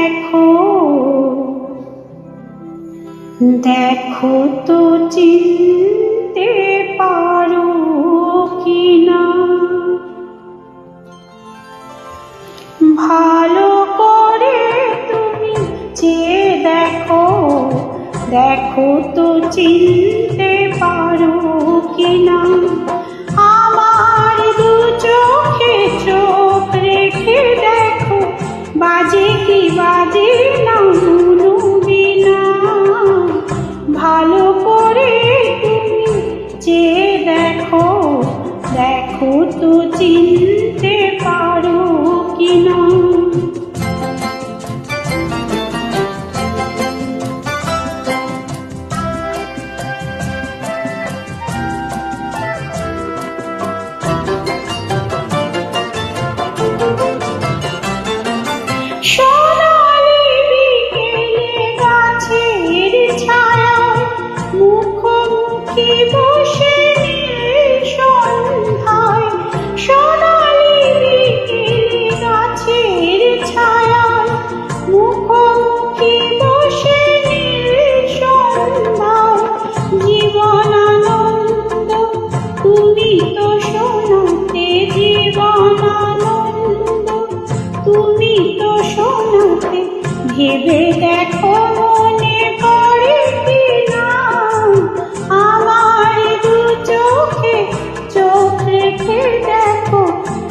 দেখো দেখো তো চিনতে পারো কিনা, ভালো করে তুমি চেয়ে দেখো, দেখো তো চিনতে পারো কিনা। আমার দু চোখে চোখ রেখে দেখো, বাজে কি বাজে না মনু বিনা। ভালো করে তুমি চেয়ে দেখো, দেখো তো চিনতে পারো কিনা। সোনালি বিকেলে গাছের ছায়ায় মুখোমুখি বসে সন্ধ্যায়। সোনালি বিকেলে গাছের ছায়ায় মুখোমুখি বসে সন্ধ্যায়। জীবনানন্দ তুমি তো শোনাতে, জীবনানন্দ তুমি তো শোনাতে। ভেবে দেখো মনে পড়ে কিনা, আমার দু চোখে চোখ রেখে দেখো,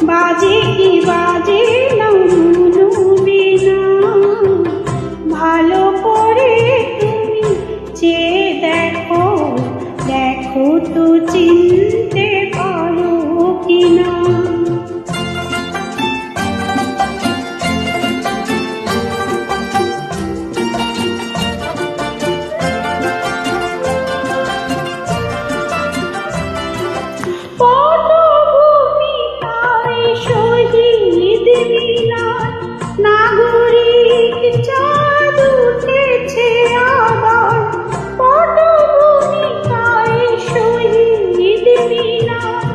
বাজে কি বাজে না মনু বিনা। ভালো করে তুমি চেয়ে দেখো, দেখো তো চিনতে পারো কিনা। শহীদ মিনার নাগরিক চাঁদ উঠেছে আবার। পটভূমিকায় শহীদ মিনার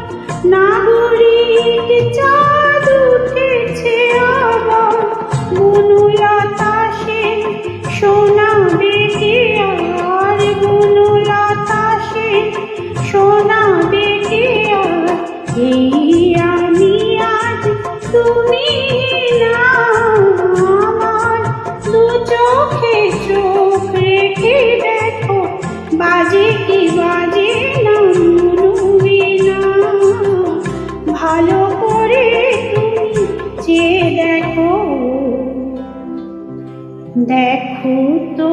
নাগরিক চাঁদ উঠেছে আবার। বনলতা সেন শোনাবে কে আর, বনলতা সেন শোনাবে কে আর। এই আমি আজ তুমি না, আমার দু চোখে চোখ রেখে দেখো, বাজে কি বাজে না মনু বিনা। ভালো করে তুমি চেয়ে দেখো, দেখো তো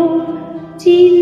চিন